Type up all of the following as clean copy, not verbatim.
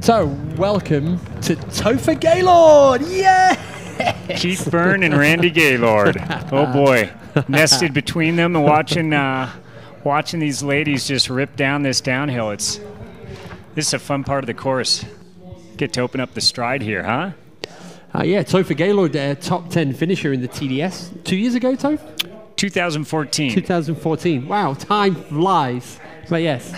So, welcome to Topher Gaylord! Yeah! Keith Byrne and Randy Gaylord. Oh boy, nested between them and watching these ladies just rip down this downhill. This is a fun part of the course. Get to open up the stride here, huh? Yeah, Topher Gaylord, top 10 finisher in the TDS. 2 years ago, Toph? 2014. 2014. Wow, time flies. But yes.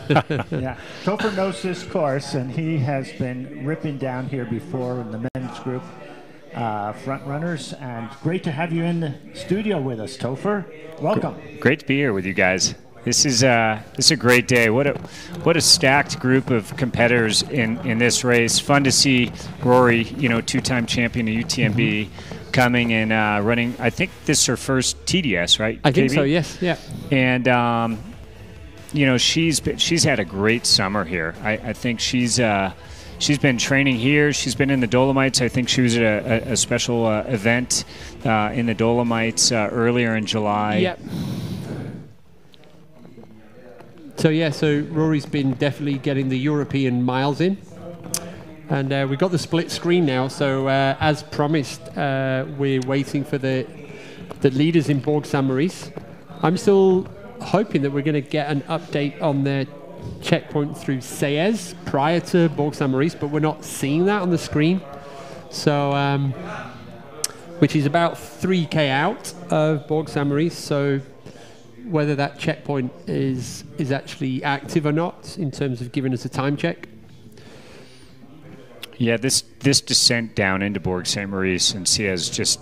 Yeah, Topher knows this course, and he has been ripping down here before in the men's group front runners. And great to have you in the studio with us, Topher. Welcome. Great to be here with you guys. This is a great day. What a stacked group of competitors in this race. Fun to see Rory, two-time champion of UTMB, coming and running. I think this is her first TDS, right? I think so. Yes. Yeah. And she's had a great summer here. I think she's been training here. She's been in the Dolomites. I think she was at a special event in the Dolomites earlier in July. Yep. So Rory's been definitely getting the European miles in. And we've got the split screen now. So as promised, we're waiting for the leaders in Borg Saint-Maurice. I'm still hoping that we're going to get an update on their checkpoint through Sayez prior to Borg Saint-Maurice, but we're not seeing that on the screen. So, which is about 3K out of Borg Saint-Maurice. So whether that checkpoint is actually active or not in terms of giving us a time check. Yeah, this descent down into Borg Saint-Maurice and Sayez,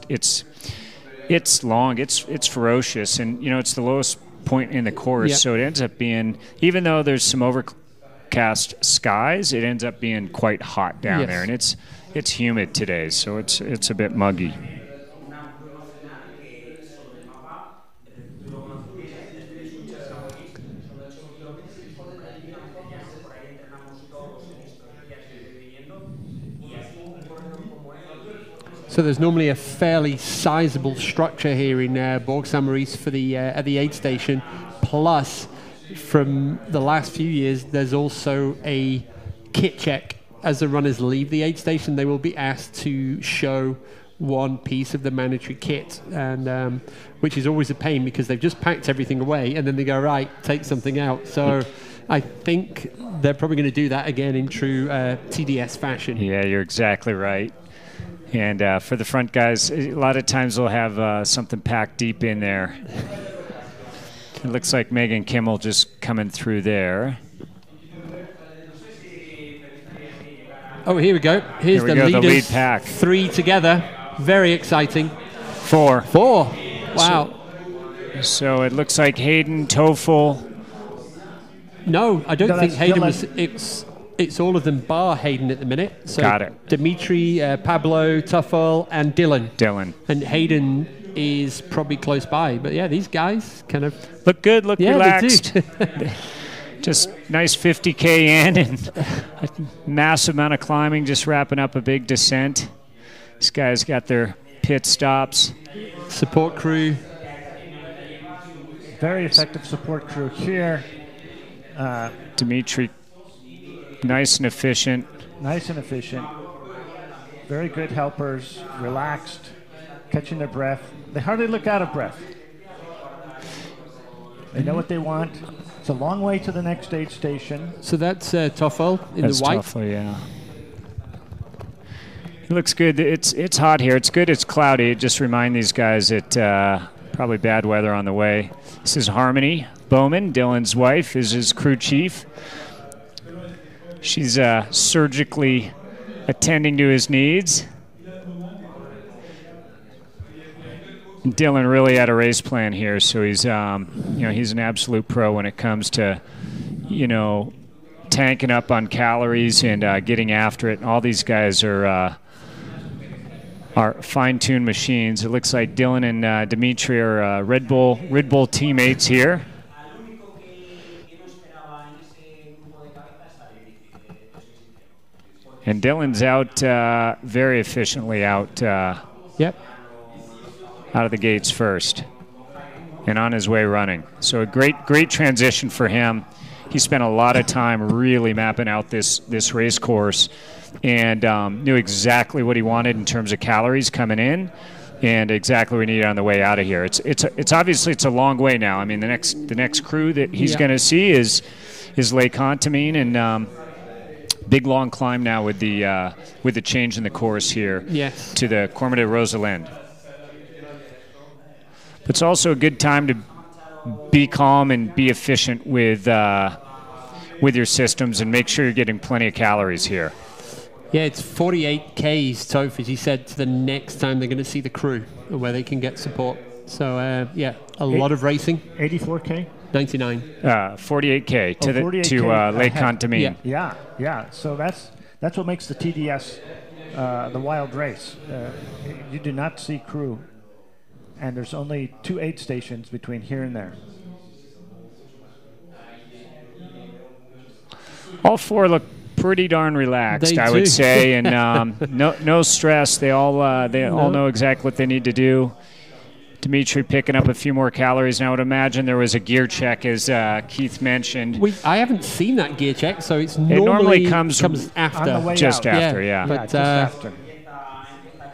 it's long, it's ferocious, and it's the lowest point in the course. Yep. So it ends up being, even though there's some overcast skies, it ends up being quite hot down there, and it's humid today, so it's a bit muggy. So there's normally a fairly sizable structure here in Borg Saint-Maurice for the at the aid station. Plus, from the last few years, there's also a kit check. As the runners leave the aid station, they will be asked to show one piece of the mandatory kit, and which is always a pain because they've just packed everything away, and then they go, right, take something out. So I think they're probably going to do that again in true TDS fashion. Yeah, you're exactly right. And for the front guys, a lot of times they'll have something packed deep in there. It looks like Megan Kimmel just coming through there. Oh, here we go. Here's the leaders. The lead pack. 3 together. Very exciting. 4. Wow. So it looks like Hayden, Topher. No, I don't think Hayden was... It's all of them bar Hayden at the minute. So got it. Dimitri, Pablo, Topher, and Dylan. And Hayden is probably close by. But yeah, these guys kind of... Look good, look relaxed. They do. Just nice 50K in and a massive amount of climbing, just wrapping up a big descent. These guys got their pit stops. Support crew. Very effective support crew here. Dimitri, nice and efficient. Very good helpers, relaxed, catching their breath. They hardly look out of breath. They know what they want. It's a long way to the next aid station. So that's Topher in the white. Topher, yeah. It looks good. It's hot here. It's good. It's cloudy. It just reminds these guys that probably bad weather on the way. This is Harmony Bowman. Dylan's wife is his crew chief. She's surgically attending to his needs. And Dylan really had a race plan here, so he's he's an absolute pro when it comes to tanking up on calories and getting after it. All these guys are fine-tuned machines. It looks like Dylan and Dimitri are Red Bull teammates here. And Dylan's out very efficiently out of the gates first and on his way running. So a great transition for him. he spent a lot of time really mapping out this race course, and knew exactly what he wanted in terms of calories coming in, and exactly what we needed on the way out of here. It's obviously it's a long way now. I mean, the next crew that he's going to see is Lake Contamine, and big long climb now with the change in the course here to the Corme de Rosalind. It's also a good time to be calm and be efficient with your systems and make sure you're getting plenty of calories here. Yeah, it's 48 Ks, Topher, as he said, to the next time they're going to see the crew where they can get support. So, a lot of racing. 84K? 99. 48K to Lake Contamine. Yeah. So that's what makes the TDS the wild race. You do not see crew, and there's only 2 aid stations between here and there. All 4 look pretty darn relaxed, I would say, and no stress. They all know exactly what they need to do. Dimitri picking up a few more calories, and I would imagine there was a gear check, as Keith mentioned. I haven't seen that gear check, so it normally comes after. Just after, yeah. But, just after.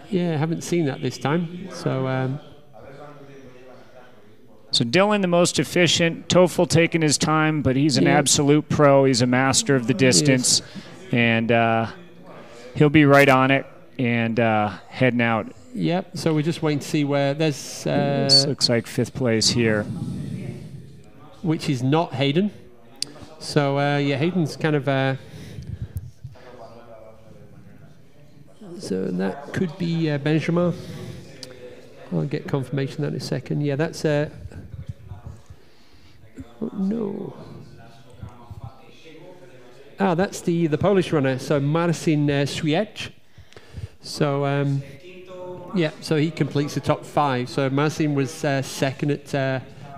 Yeah, I haven't seen that this time. So, so Dylan, the most efficient. Topher taking his time, but he's an absolute pro. He's a master of the distance, and he'll be right on it and heading out. Yep, so we're just waiting to see where there's... this looks like 5th place here. Which is not Hayden. So, Hayden's kind of... so that could be Benjamin. I'll get confirmation of that in a second. Yeah, that's... oh, no. Ah, that's the Polish runner. So, Marcin Swiecz. So... so he completes the top 5. So Marcin was second at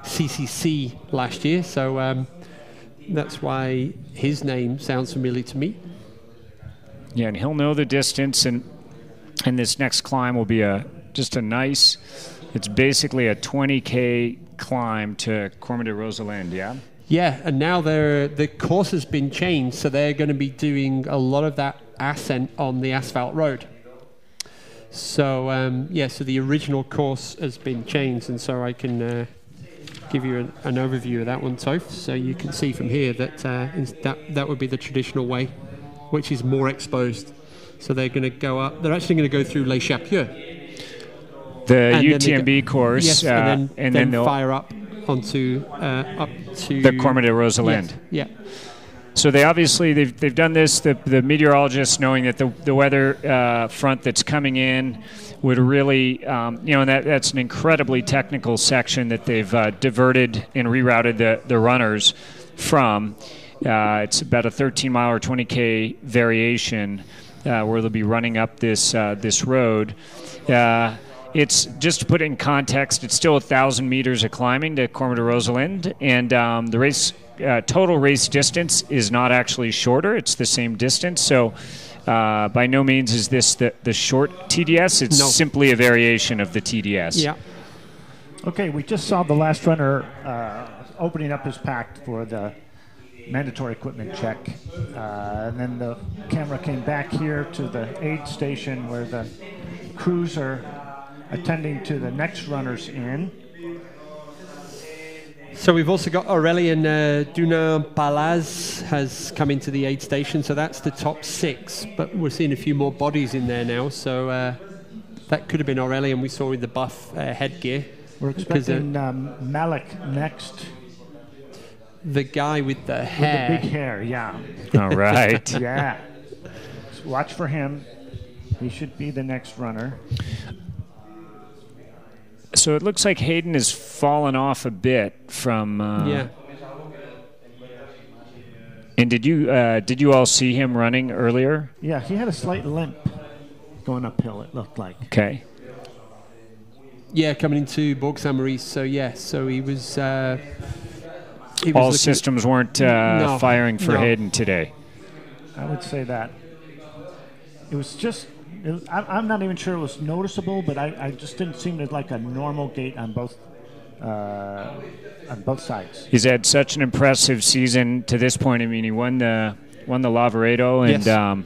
CCC last year. So that's why his name sounds familiar to me. Yeah, and he'll know the distance, and this next climb will be just a nice. It's basically a 20K climb to Corme de Rosalind. Yeah. Yeah, and now the course has been changed, so they're going to be doing a lot of that ascent on the asphalt road. So, so the original course has been changed, and so I can give you an overview of that one, Toph. So you can see from here that that would be the traditional way, which is more exposed. So they're going to go up. They're actually going to go through Les Chapieux. The UTMB course. Yes, and then they'll fire up onto up to the Corme de Rosalind. Yes, yeah. So they've done this. The meteorologists, knowing that the weather front that's coming in would really, and that's an incredibly technical section that they've diverted and rerouted the runners from. It's about a 13-mile or 20K variation where they'll be running up this road. It's just to put it in context. It's still 1,000 meters of climbing to Corme de Rosalind, and the race. Total race distance is not actually shorter. It's the same distance. So by no means is this the short TDS. It's simply a variation of the TDS. Yeah. Okay, we just saw the last runner opening up his pack for the mandatory equipment check. And then the camera came back here to the aid station where the crews are attending to the next runners in. So we've also got Aurélien Dunin-Palaz has come into the aid station, so that's the top 6. But we're seeing a few more bodies in there now, so that could have been Aurélien we saw with the buff headgear. We're expecting Malik next. The guy with the hair. With the big hair, yeah. All right. Yeah. So watch for him. He should be the next runner. So it looks like Hayden has fallen off a bit from. Yeah. And did you all see him running earlier? Yeah, he had a slight limp going uphill. It looked like. Okay. Yeah, coming into Bourg Saint-Maurice. So so he was. All systems weren't firing for Hayden today. I would say that. It was just. I'm not even sure it was noticeable, but I just didn't seem to like a normal gait on both on both sides. He's had such an impressive season to this point. I mean, he won the Lavaredo, and Yes.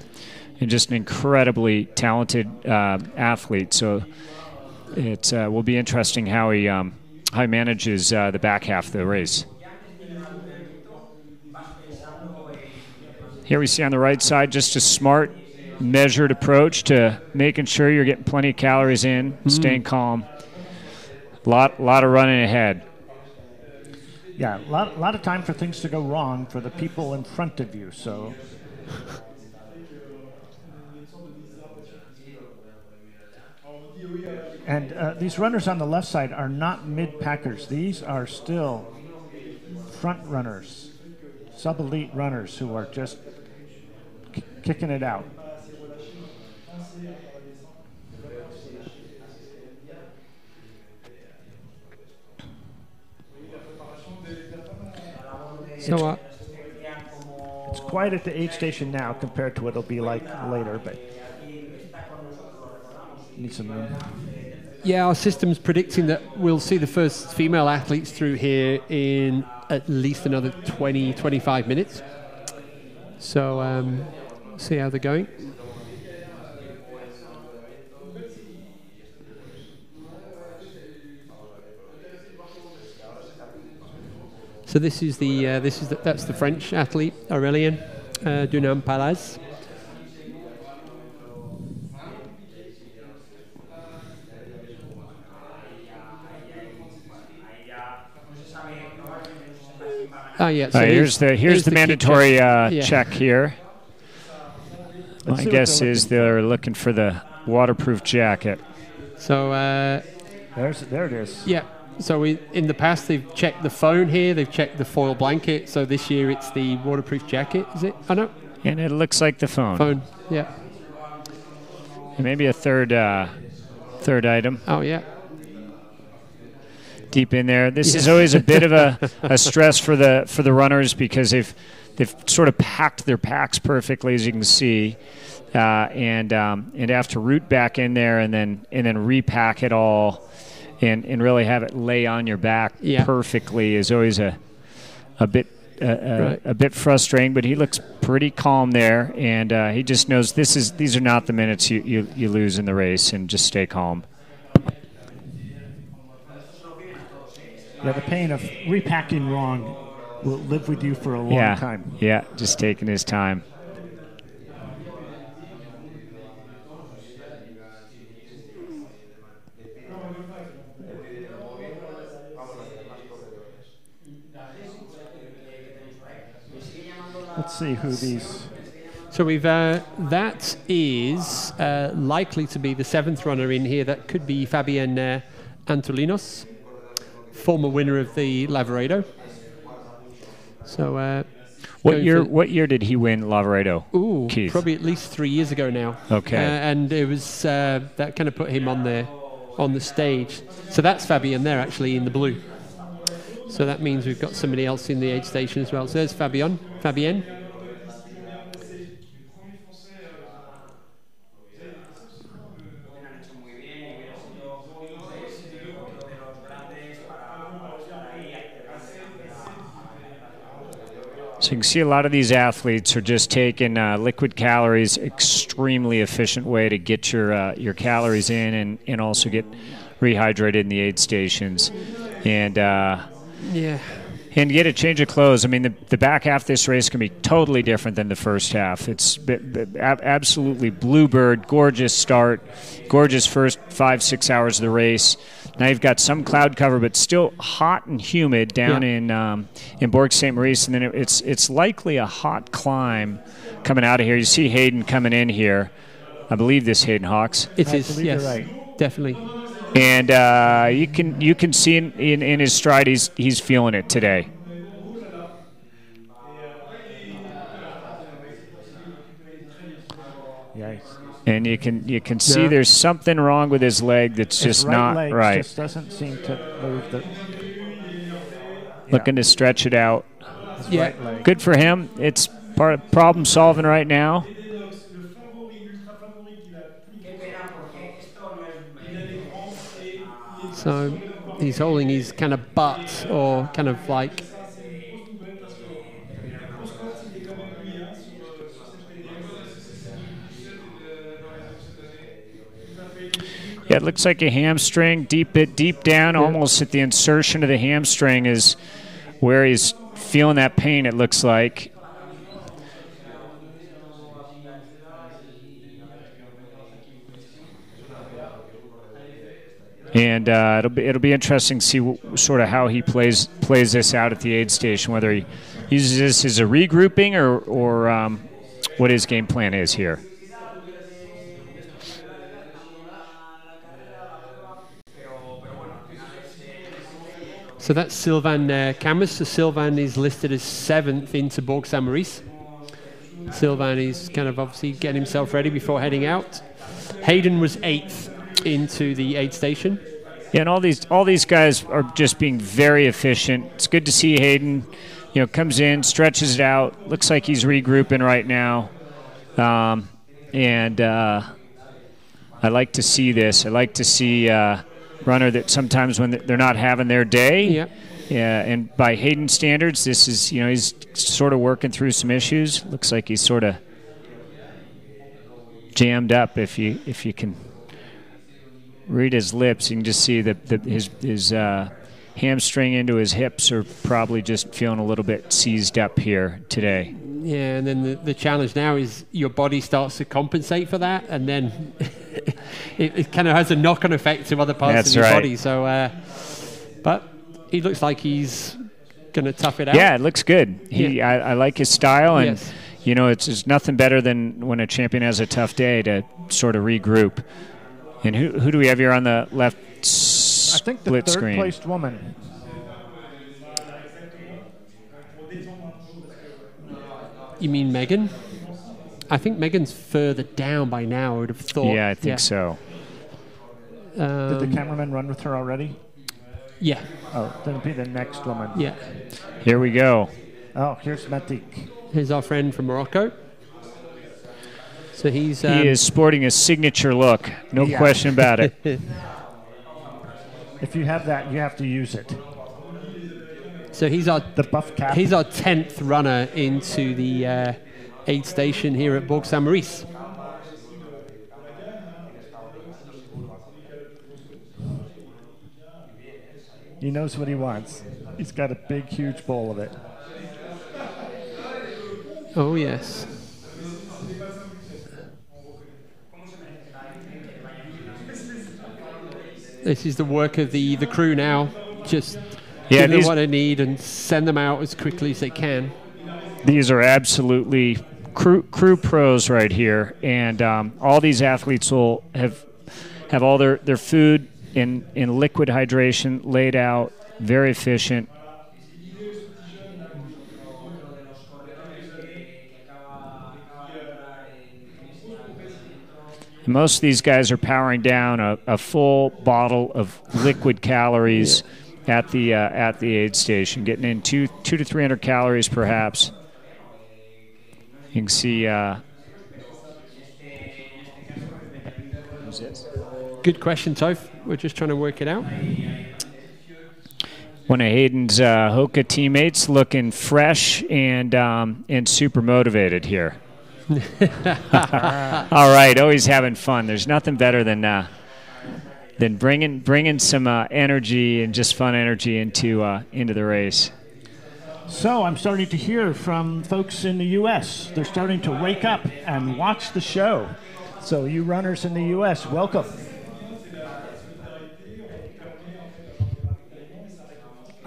And just an incredibly talented athlete. So it will be interesting how he manages the back half of the race. Here we see on the right side just a smart, measured approach to making sure you're getting plenty of calories in, staying calm. Lot of running ahead. Yeah, a lot of time for things to go wrong for the people in front of you. So. And these runners on the left side are not mid-packers. These are still front runners, sub-elite runners who are just kicking it out. So it's quiet at the aid station now compared to what it'll be like later, but need some room. yeah, our system's predicting that we'll see the first female athletes through here in at least another 20, 25 minutes. So see how they're going. So that's the French athlete Aurélien Dunham-Palaz. Oh yeah. So here's the mandatory check here. My guess is they're looking for the waterproof jacket. So there it is. Yeah. So in the past they've checked the phone here, they've checked the foil blanket. So this year it's the waterproof jacket, is it? Oh no. And it looks like the phone. Phone. Yeah. And maybe a third item. Oh yeah. Deep in there. This is always a bit of a stress for the runners because they've sort of packed their packs perfectly, as you can see, and have to root back in there and then repack it all and really have it lay on your back perfectly is always a bit frustrating. But he looks pretty calm there, and he just knows these are not the minutes you lose in the race, and just stay calm. Yeah, the pain of repacking wrong will live with you for a long time. Yeah, just taking his time. Let's see who these... So we've that is likely to be the seventh runner in here. That could be Fabienne Antolinos, former winner of the Lavaredo. So what year did he win Lavaredo? Ooh, Keith? Probably at least 3 years ago now. Okay. And it was that kind of put him on the stage. So that's Fabienne there actually in the blue. So that means we've got somebody else in the aid station as well. So there's Fabienne. So you can see a lot of these athletes are just taking liquid calories, extremely efficient way to get your calories in and also get rehydrated in the aid stations. And and get a change of clothes. I mean, the back half of this race can be totally different than the first half. It's absolutely bluebird, gorgeous start, gorgeous first 5-6 hours of the race. Now you've got some cloud cover, but still hot and humid down in Bourg Saint Maurice, and then it's likely a hot climb coming out of here. You see Hayden coming in here. I believe this Hayden Hawks. It is, yes, right. Definitely. And you can see in his stride he's feeling it today. Yikes. And you can see there's something wrong with his leg that's just not right. Just doesn't seem to move Looking to stretch it out. Right leg. Good for him. It's part of problem solving right now. So He's holding his kind of butt, or kind of like... Yeah, it looks like a hamstring, deep down, almost at the insertion of the hamstring is where he's feeling that pain, it looks like. And it'll be interesting to see sort of how he plays this out at the aid station, whether he uses this as a regrouping or what his game plan is here. So that's Sylvain Camus. So Sylvain is listed as 7th into Bourg Saint-Maurice. Sylvain is kind of obviously getting himself ready before heading out. Hayden was 8th into the aid station. Yeah, and all these guys are just being very efficient. It's good to see Hayden, comes in, stretches it out. Looks like he's regrouping right now. And I like to see this. I like to see runner that sometimes when they're not having their day. Yeah. Yeah, and by Hayden standards, this is, he's sort of working through some issues. Looks like he's sort of jammed up. If you can read his lips, you can just see that his hamstring into his hips are probably just feeling a little bit seized up here today. Yeah, and then the challenge now is your body starts to compensate for that, and then it kind of has a knock-on effect to other parts of your body. So, but he looks like he's going to tough it out. Yeah, it looks good. I like his style, and it's nothing better than when a champion has a tough day to sort of regroup. And who do we have here on the left split screen? I think the screen? third-placed woman. You mean Megan? I think Megan's further down by now, I would have thought. Yeah, I think so. Did the cameraman run with her already? Yeah. Oh, then it'll be the next woman. Yeah. Here we go. Oh, here's Matik. Here's our friend from Morocco. So he is sporting a signature look, no question about it. If you have that, you have to use it. So he's our buff cap. He's our 10th runner into the aid station here at Bourg Saint-Maurice. He knows what he wants. He's got a big, huge bowl of it. Oh yes. This is the work of the crew now. Just give them what they need and send them out as quickly as they can. These are absolutely crew pros right here, and all these athletes will have all their food in liquid hydration laid out, very efficient. Most of these guys are powering down a full bottle of liquid calories at the aid station, getting in 200 to 300 calories perhaps. You can see. Good question, Toph. We're just trying to work it out. One of Hayden's Hoka teammates looking fresh and super motivated here. All right, always having fun. There's nothing better than bringing some energy and just fun energy into the race. So I'm starting to hear from folks in the U.S. They're starting to wake up and watch the show. So you runners in the U.S., welcome.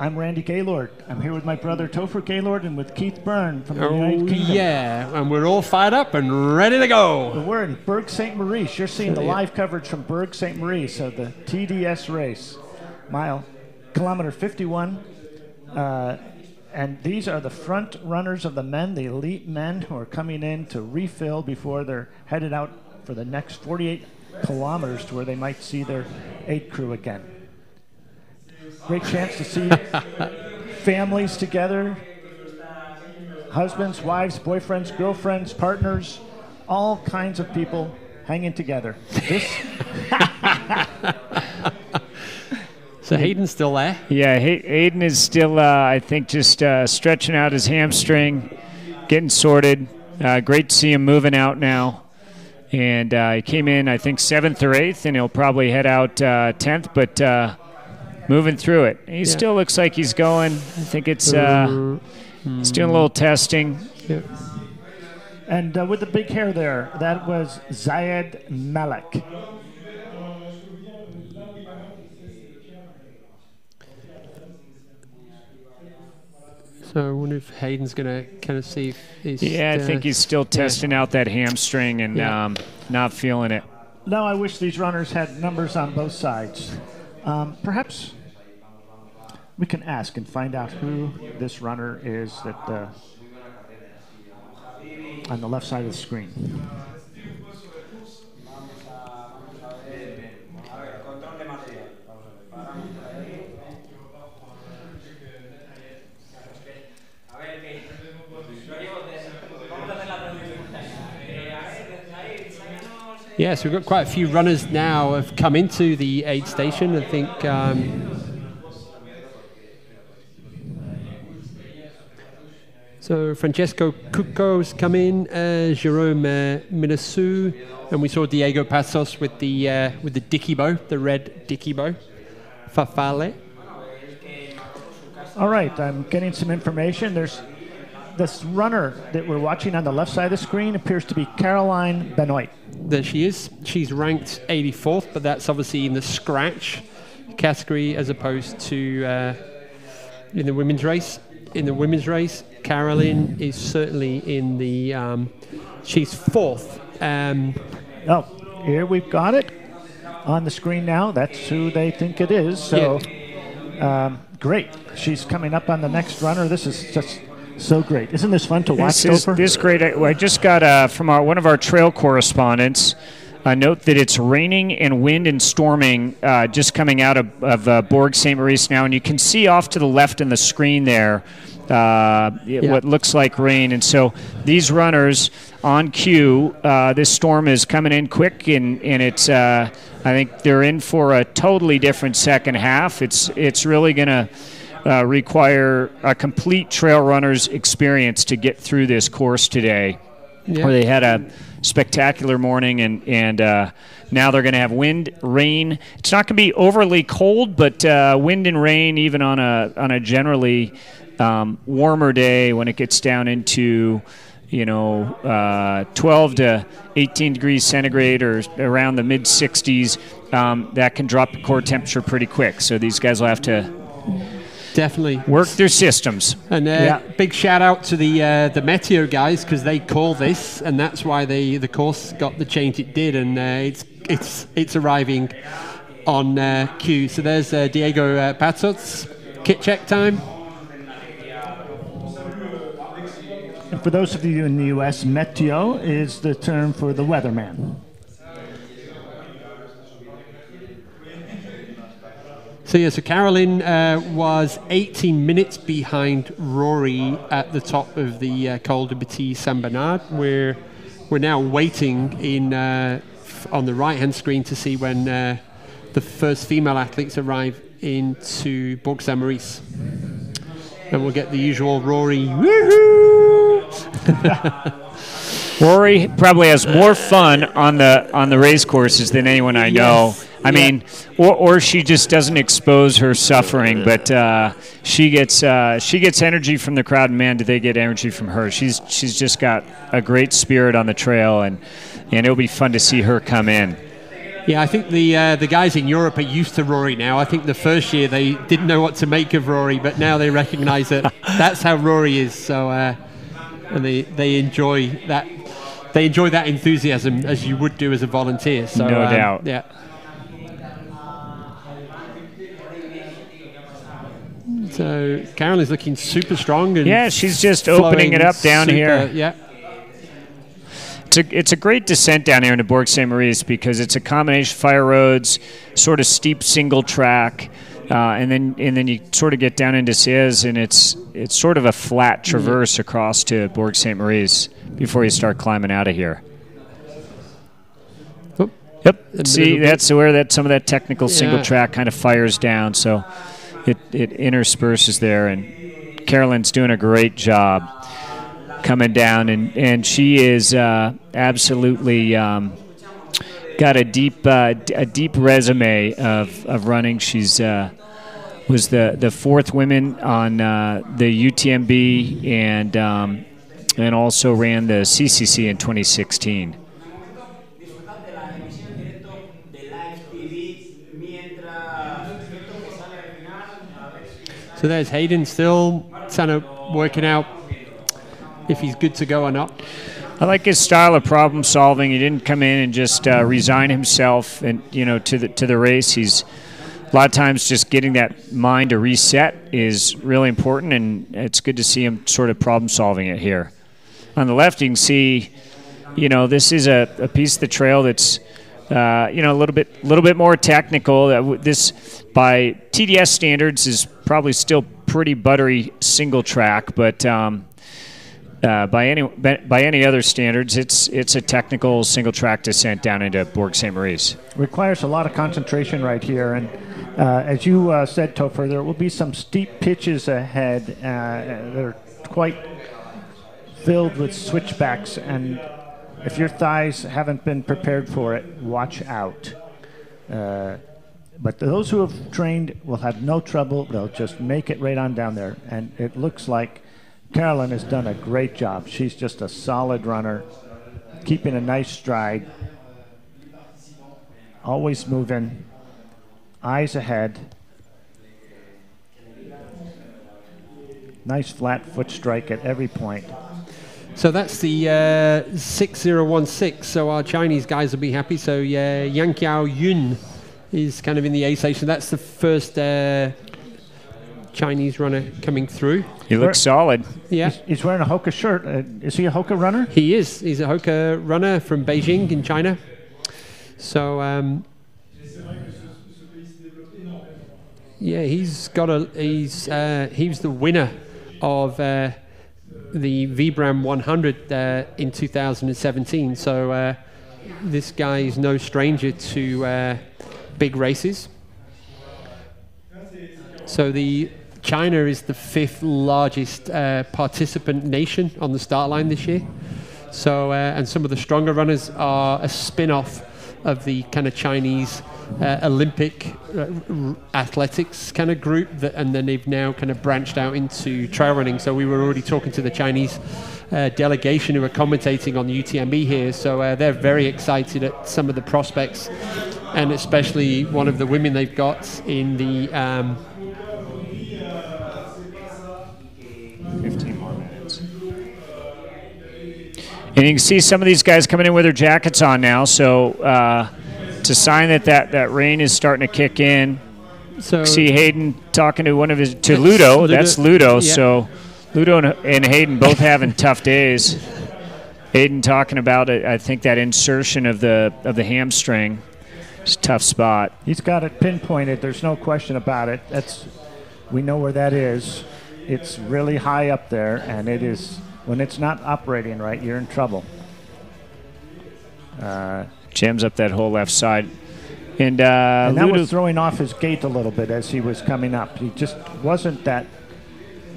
I'm Randy Gaylord. I'm here with my brother Topher Gaylord and with Keith Byrne from the United Kingdom. Yeah, and we're all fired up and ready to go. We're in Bourg Saint-Maurice. You're seeing the live coverage from Bourg Saint-Maurice of the TDS race, kilometer 51. And these are the front runners of the men, the elite men who are coming in to refill before they're headed out for the next 48 kilometers to where they might see their aid crew again. Great chance to see families together, husbands, wives, boyfriends, girlfriends, partners, all kinds of people hanging together. So Hayden's still there? Yeah, Hayden is still, I think, just stretching out his hamstring, getting sorted. Great to see him moving out now. And he came in, I think, 7th or 8th, and he'll probably head out 10th, but moving through it. He still looks like he's going. I think it's still a little testing. Yeah. And with the big hair there, that was Zayed Malik. So I wonder if Hayden's going to kind of see if he's... Yeah, I think he's still testing out that hamstring and not feeling it. Now I wish these runners had numbers on both sides. Perhaps we can ask and find out who this runner is that on the left side of the screen. Yes, we've got quite a few runners now have come into the aid station. I think so. Francesco Cucco's come in, Jerome Minasu, and we saw Diego Passos with the dicky bow, the red dicky bow. Fafale. All right, I'm getting some information. There's this runner that we're watching on the left side of the screen appears to be Caroline Benoit. There she is. She's ranked 84th, but that's obviously in the scratch category as opposed to in the women's race. In the women's race, Caroline is certainly in the. She's 4th. Oh, here we've got it on the screen now. That's who they think it is. So great. She's coming up on the next runner. This is just so great. Isn't this fun to watch, Topher? This is great. I just got from one of our trail correspondents a note that it's raining and wind and storming just coming out of Bourg St. Maurice now, and you can see off to the left in the screen there what looks like rain. And so these runners on cue, this storm is coming in quick, and it's I think they're in for a totally different second half. It's really going to require a complete trail runner's experience to get through this course today, where they had a spectacular morning, and now they're going to have wind, rain. It's not going to be overly cold, but wind and rain even on a generally warmer day when it gets down into 12 to 18 degrees centigrade or around the mid 60s. That can drop the core temperature pretty quick. So these guys will have to definitely work their systems. And big shout out to the Meteo guys, because they call this, and that's why the course got the change it did, and it's arriving on cue. So there's Diego Passos. Kit check time. And for those of you in the U.S., Meteo is the term for the weatherman. So Caroline was 18 minutes behind Rory at the top of the Col de Petit Saint Bernard. We're now waiting on the right-hand screen to see when the first female athletes arrive into Bourg Saint Maurice, and we'll get the usual Rory woohoo. Rory probably has more fun on the race courses than anyone I know. I mean, or she just doesn't expose her suffering, but she gets energy from the crowd, and man, do they get energy from her. She's just got a great spirit on the trail, and it'll be fun to see her come in. Yeah, I think the guys in Europe are used to Rory now. I think the first year they didn't know what to make of Rory, but now they recognise that that's how Rory is. So, and they enjoy that. They enjoy that enthusiasm as you would do as a volunteer. So, no doubt. Yeah. So Carol is looking super strong. And she's just opening it up down here. Yeah. It's a great descent down here into Bourg St. Maurice, because it's a combination of fire roads, sort of steep single track, and then you sort of get down into Siez, and it's sort of a flat traverse across to Bourg St. Maurice before you start climbing out of here. Yep. See, that's where some of that technical single track kind of fires down. So it intersperses there, and Carolyn's doing a great job coming down, and she is absolutely got a deep resume of running. She's was the fourth woman on the UTMB and also ran the CCC in 2016. So there's Hayden still kind of working out if he's good to go or not. I like his style of problem solving. He didn't come in and just resign himself and to the race. He's a lot of times just getting that mind to reset is really important, and it's good to see him sort of problem solving it here. On the left, you can see, this is a piece of the trail that's a little bit more technical. This, by TDS standards, is probably still pretty buttery single track, but by any other standards, it's a technical single track descent down into Bourg Ste. Maurice. Requires a lot of concentration right here, and as you said, Topher, there will be some steep pitches ahead. They're quite filled with switchbacks, and if your thighs haven't been prepared for it, watch out. But those who have trained will have no trouble. They'll just make it right on down there. And it looks like Carolyn has done a great job. She's just a solid runner, keeping a nice stride, always moving, eyes ahead. Nice flat foot strike at every point. So that's the 6016. So our Chinese guys will be happy. So Yang Qiao Yun is kind of in the A station. That's the first Chinese runner coming through. He looks solid. Yeah. He's wearing a Hoka shirt. Is he a Hoka runner? He is. He's a Hoka runner from Beijing in China. So he's the winner of the Vibram 100 in 2017. So this guy is no stranger to big races. So China is the 5th largest participant nation on the start line this year. So and some of the stronger runners are a spin-off of the kind of Chinese Olympic athletics kind of group, and then they've now kind of branched out into trail running. So we were already talking to the Chinese delegation who are commentating on the UTMB here. So they're very excited at some of the prospects, and especially one of the women they've got in the 15 more minutes. And you can see some of these guys coming in with their jackets on now, so it's a sign that rain is starting to kick in. So see Hayden talking to Ludo. That's Ludo. Yeah. So Ludo and Hayden both having tough days. Hayden talking about it. I think that insertion of the hamstring is a tough spot. He's got it pinpointed. There's no question about it. We know where that is. It's really high up there, and it is. When it's not operating right, you're in trouble. Jams up that whole left side. And that was throwing off his gait a little bit as he was coming up. He just wasn't that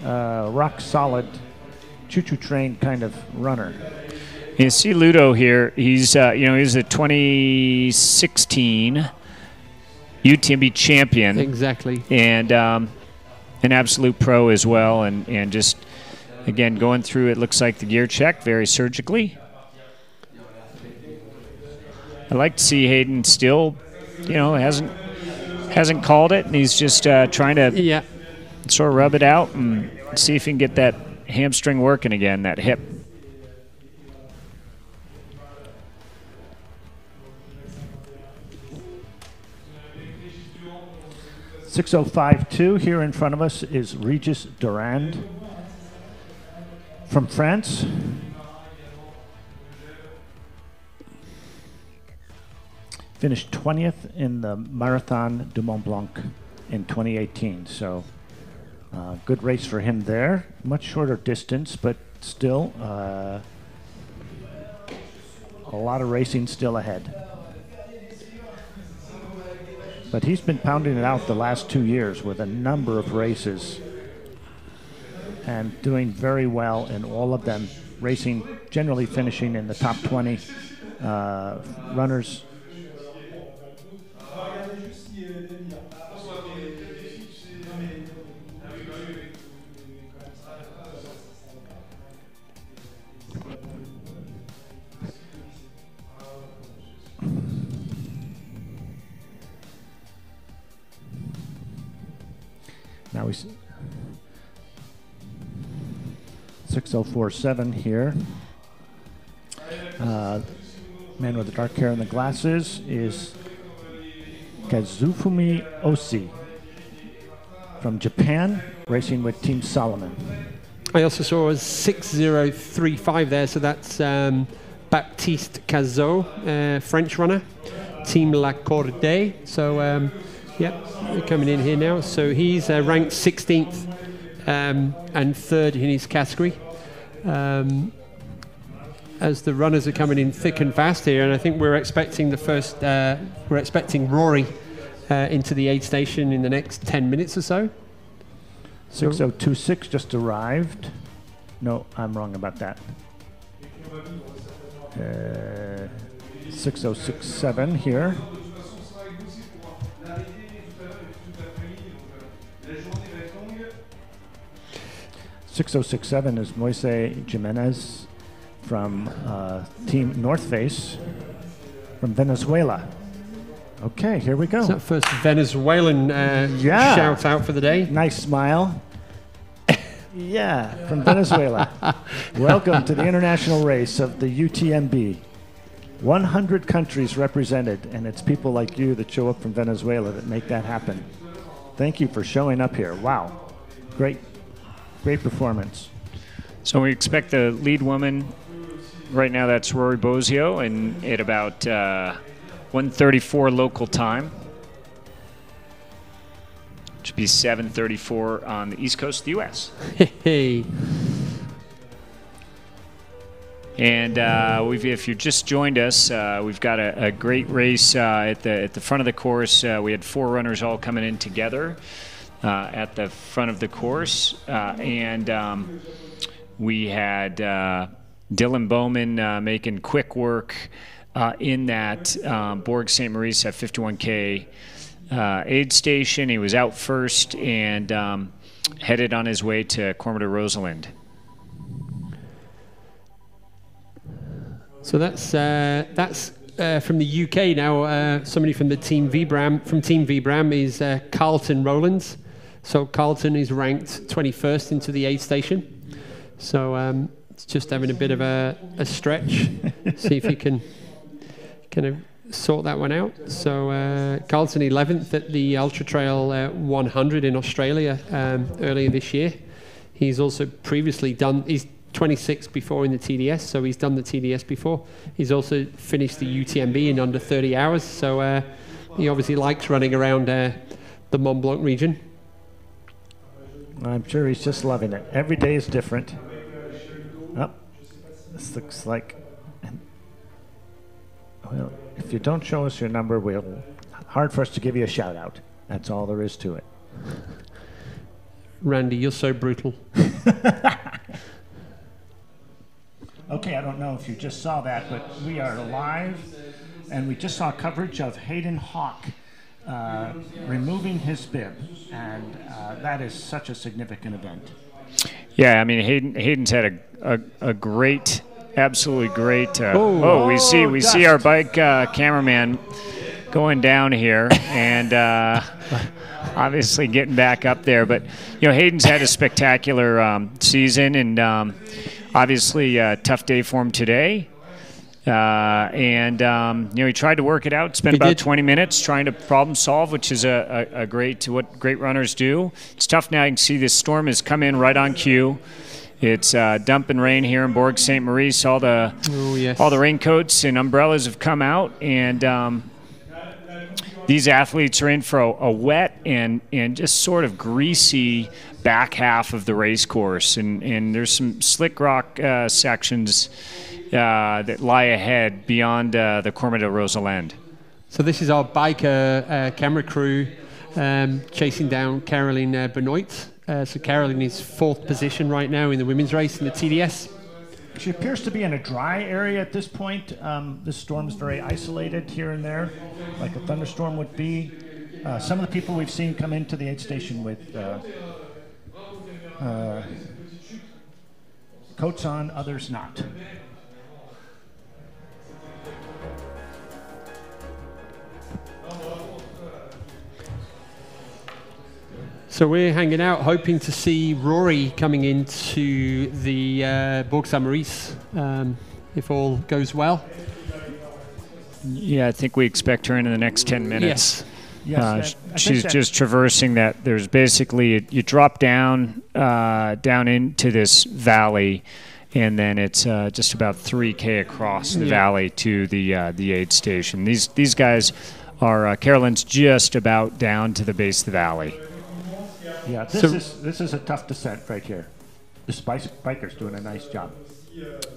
rock-solid, choo-choo train kind of runner. You see Ludo here. He's he's a 2016 UTMB champion. Exactly. And an absolute pro as well. And just, again, going through, it looks like the gear check very surgically. I like to see Hayden still, hasn't called it, and he's just trying to sort of rub it out and see if he can get that hamstring working again, that hip. .6052 here in front of us is Regis Durand from France. Finished 20th in the Marathon du Mont-Blanc in 2018. So good race for him there. Much shorter distance, but still a lot of racing still ahead. But he's been pounding it out the last 2 years with a number of races and doing very well in all of them, racing, generally finishing in the top 20 runners. Now we 6047 here. Man with the dark hair and the glasses is Kazufumi Osi from Japan, racing with Team Solomon. I also saw a 6035 there, so that's Baptiste Cazot, French runner, Team La Corde. So, yep, they're coming in here now. So he's ranked 16th and third in his category. As the runners are coming in thick and fast here, and I think we're expecting the first, we're expecting Rory into the aid station in the next 10 minutes or so. 6026 just arrived. No, I'm wrong about that. 6067 here. .6067 is Moise Jimenez from Team North Face from Venezuela. Okay, here we go. Is that first Venezuelan shout out for the day? Nice smile. Yeah, from Venezuela. Welcome to the international race of the UTMB. 100 countries represented, and it's people like you that show up from Venezuela that make that happen. Thank you for showing up here. Wow, great performance. So we expect the lead woman right now. That's Rory Bozio, and at about 1:34 local time, which would be 7:34 on the East Coast of the U.S. Hey. And if you just joined us, we've got a great race at the front of the course. We had 4 runners all coming in together at the front of the course, and we had Dylan Bowman making quick work in that Bourg St. Maurice at 51K aid station. He was out first and headed on his way to Cormorant Rosalind. So that's from the UK now. Somebody from the Team Vibram is Carlton Rowlands. So Carlton is ranked 21st into the aid station. So it's just having a bit of a stretch. See if he can kind of sort that one out. So Carlton 11th at the Ultra Trail 100 in Australia earlier this year. He's also previously done. He's 26 before in the TDS, so he's done the TDS before. He's also finished the UTMB in under 30 hours, so he obviously likes running around the Mont-Blanc region. I'm sure he's just loving it. Every day is different. Oh, this looks like... Well, if you don't show us your number, hard for us to give you a shout out. That's all there is to it. Randy, you're so brutal. Okay, I don't know if you just saw that, but we are live, and we just saw coverage of Hayden Hawk removing his bib, and that is such a significant event. Yeah, I mean, Hayden's had a great, absolutely great. We see our bike cameraman going down here, and obviously getting back up there. But Hayden's had a spectacular season, and obviously a tough day for him today. He tried to work it out. Spent about 20 minutes trying to problem solve, which is what great runners do. It's tough now. You can see this storm has come in right on cue. It's dumping rain here in Bourg St. Maurice. All the raincoats and umbrellas have come out, and these athletes are in for a wet and just sort of greasy back half of the race course, and there's some slick rock sections that lie ahead beyond the Cormorant Rosalind. So this is our biker camera crew chasing down Caroline Benoit. So Caroline is 4th position right now in the women's race in the TDS. She appears to be in a dry area at this point. This storm is very isolated here and there, like a thunderstorm would be. Some of the people we've seen come into the aid station with coats on, others not. So we're hanging out, hoping to see Rory coming into the Bourg Saint-Maurice, if all goes well. Yeah, I think we expect her in the next 10 minutes. Yes. She's just traversing that. There's basically, you drop down into this valley, and then it's just about 3K across the valley to the aid station. These guys are, Caroline's just about down to the base of the valley. Yeah, this is a tough descent right here. The biker's doing a nice job.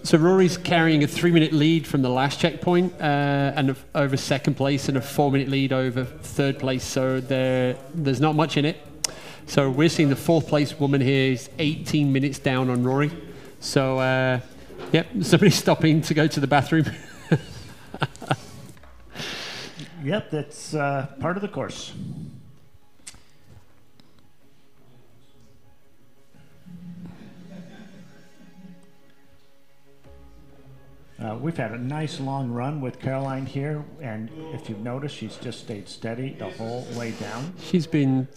So Rory's carrying a 3-minute lead from the last checkpoint and over 2nd place, and a 4-minute lead over 3rd place. So there's not much in it. So we're seeing the 4th place woman here is 18 minutes down on Rory. So yep, somebody's stopping to go to the bathroom. Yep, that's part of the course. We've had a nice long run with Caroline here, and if you've noticed, she's just stayed steady the whole way down. She's been,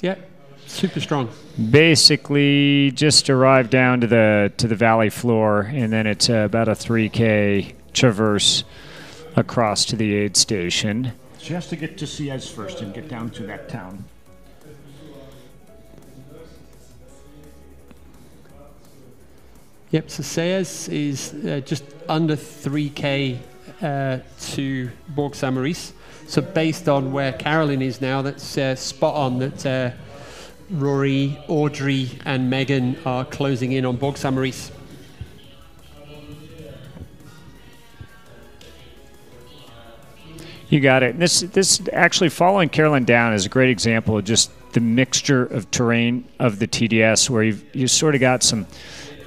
super strong. Basically, just arrived down to the valley floor, and then it's about a 3K traverse across to the aid station. She has to get to Siez first and get down to that town. Yep, so Siez is just under 3K to Bourg Saint-Maurice. So based on where Caroline is now, that's spot on that Rory, Audrey and Megan are closing in on Bourg Saint-Maurice. You got it. This actually, following Caroline down is a great example of just the mixture of terrain of the TDS, where you sort of got some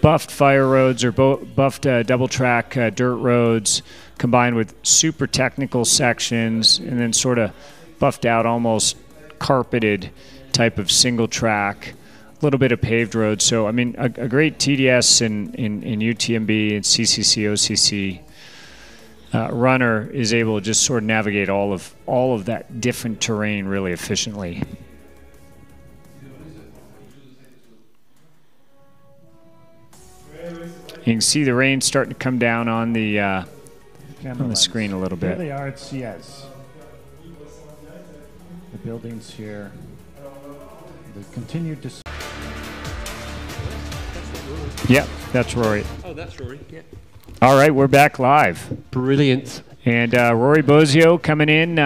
buffed fire roads or buffed double track dirt roads combined with super technical sections, and then sort of buffed out almost carpeted type of single track, a little bit of paved roads. So I mean, a great TDS in UTMB and CCC OCC runner is able to just sort of navigate all of that different terrain really efficiently. You can see the rain starting to come down on the screen a little bit. Here they are at Siez. The buildings here. They continue to. Yep, that's Rory. Oh, that's Rory. Yeah. All right, we're back live. Brilliant. And Rory Bozio coming in,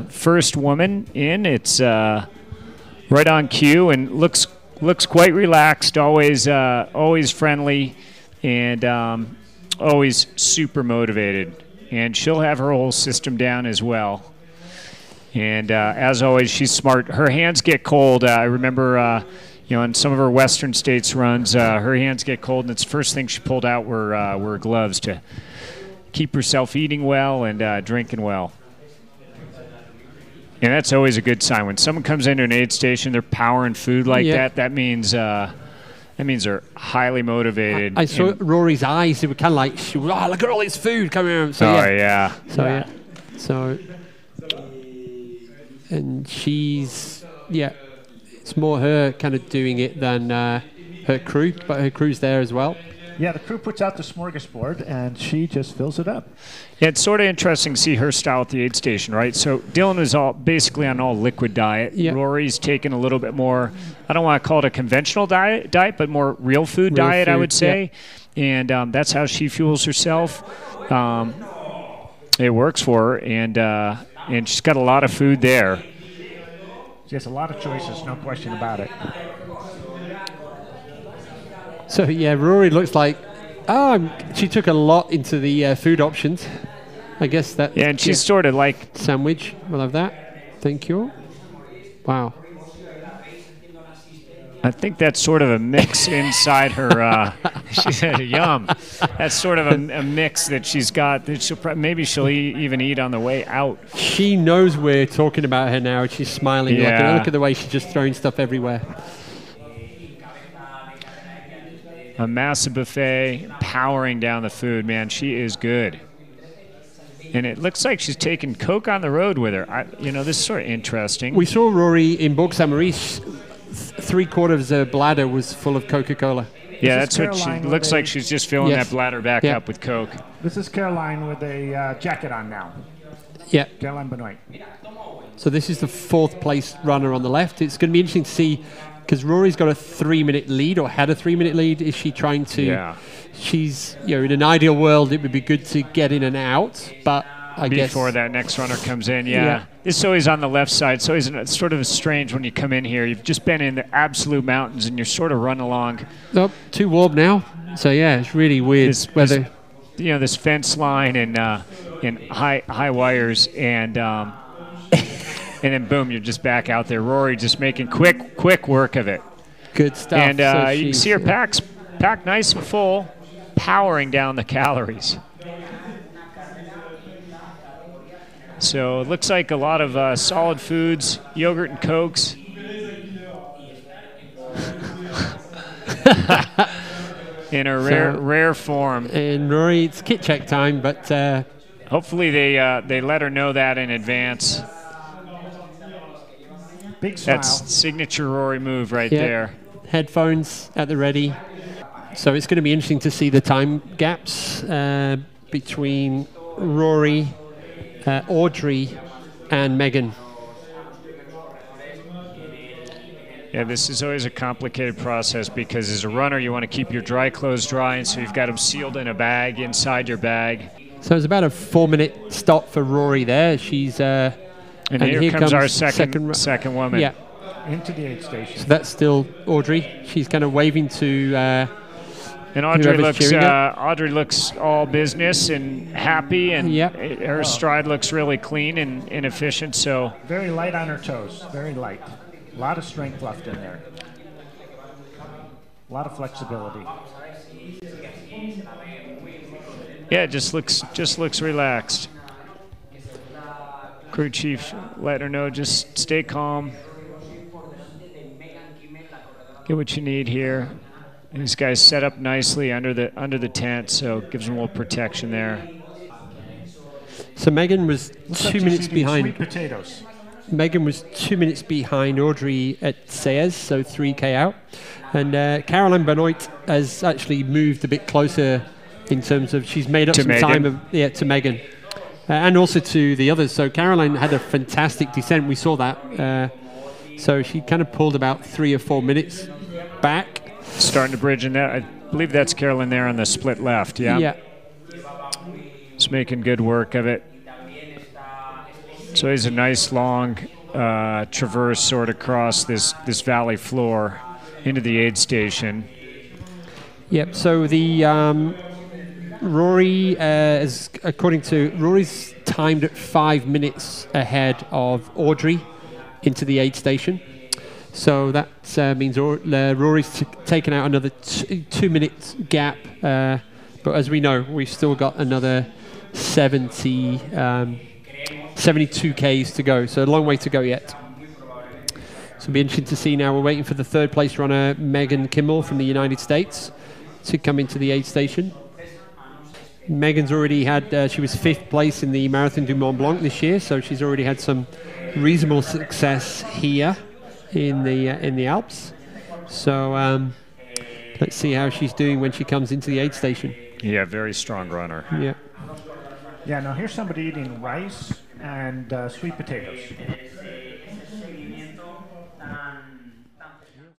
first woman in. It's right on cue and looks quite relaxed. Always friendly. And always super motivated. And she'll have her whole system down as well. And as always, she's smart. Her hands get cold. I remember, in some of her Western States runs, her hands get cold, and it's the first thing she pulled out were gloves to keep herself eating well and drinking well. And that's always a good sign. When someone comes into an aid station, they're powering food like that. That means they're highly motivated. I saw Rory's eyes. They were kind of like, oh, look at all this food coming out. So, and she's, it's more her kind of doing it than her crew, but her crew's there as well. Yeah, the crew puts out the smorgasbord, and she just fills it up. Yeah, it's sort of interesting to see her style at the aid station, right? So Dylan is basically on all liquid diet. Yep. Rory's taken a little bit more, I don't want to call it a conventional diet, but more real food diet, I would say. Yep. And that's how she fuels herself. It works for her, and she's got a lot of food there. She has a lot of choices, no question about it. So, Rory looks like, she took a lot into the food options. I guess that. Yeah, and she's sort of like sandwich. We'll have that. Thank you. Wow. I think that's sort of a mix inside her. She said, "Yum." That's sort of a mix that she's got. That maybe she'll even eat on the way out. She knows we're talking about her now. She's smiling. Yeah. Look at the way she's just throwing stuff everywhere. A massive buffet, powering down the food. Man, she is good. And it looks like she's taking Coke on the road with her. This is sort of interesting. We saw Rory in Bourg Saint-Maurice. 3/4 of the bladder was full of Coca-Cola. Yeah, that's what she looks like. She's just filling that bladder back up with Coke. This is Caroline with a jacket on now. Yeah. Caroline Benoit. So this is the 4th place runner on the left. It's going to be interesting to see, because Rory's got a 3-minute lead, or had a 3-minute lead. Is she trying to? Yeah. She's, in an ideal world, it would be good to get in and out, but I guess before that next runner comes in, It's always on the left side, so it's sort of strange when you come in here. You've just been in the absolute mountains, and you're sort of run along. Nope, too warm now. So it's really weird weather. This fence line and high wires, and then boom, you're just back out there. Rory just making quick work of it. Good stuff. And you can see her packed nice and full, powering down the calories. So it looks like a lot of solid foods, yogurt and Cokes. In a rare form. And Rory, it's kit check time, but hopefully they let her know that in advance. Big smile. That's signature Rory move right there. Headphones at the ready. So it's going to be interesting to see the time gaps between Rory, Audrey, and Megan. Yeah, this is always a complicated process because as a runner, you want to keep your dry clothes dry, and so you've got them sealed in a bag inside your bag. So it's about a 4-minute stop for Rory there. She's and here comes our second woman. Yeah, into the aid station. So that's still Audrey. She's kind of waving to. And Audrey looks all business and happy, and her stride looks really clean and efficient. So very light on her toes, very light. A lot of strength left in there. A lot of flexibility. Yeah, just looks relaxed. Crew chief let her know, just stay calm. Get what you need here. These guys set up nicely under the tent, so it gives them a little protection there. So Megan was 2 minutes behind. Sweet potatoes. Megan was 2 minutes behind Audrey at Sayers, so 3K out. And Caroline Benoit has actually moved a bit closer in terms of she's made up some time to Megan. And also to the others. So Caroline had a fantastic descent. We saw that. So she kind of pulled about 3 or 4 minutes back. Starting to bridge in that. I believe that's Caroline there on the split left. Yeah. Yeah. It's making good work of it. So it's a nice long traverse sort of across this valley floor into the aid station. Yep. So the Rory, according to Rory's timed at 5 minutes ahead of Audrey into the aid station. So that means Rory's taken out another 2 minutes gap. But as we know, we've still got another 72 Ks to go. So a long way to go yet. So it'll be interesting to see now. We're waiting for the 3rd place runner, Megan Kimmel from the United States, to come into the aid station. Megan's already had, she was 5th place in the Marathon du Mont-Blanc this year, so she's already had some reasonable success here in the Alps. So let's see how she's doing when she comes into the aid station. Yeah, very strong runner. Yeah. Yeah, now here's somebody eating rice and sweet potatoes.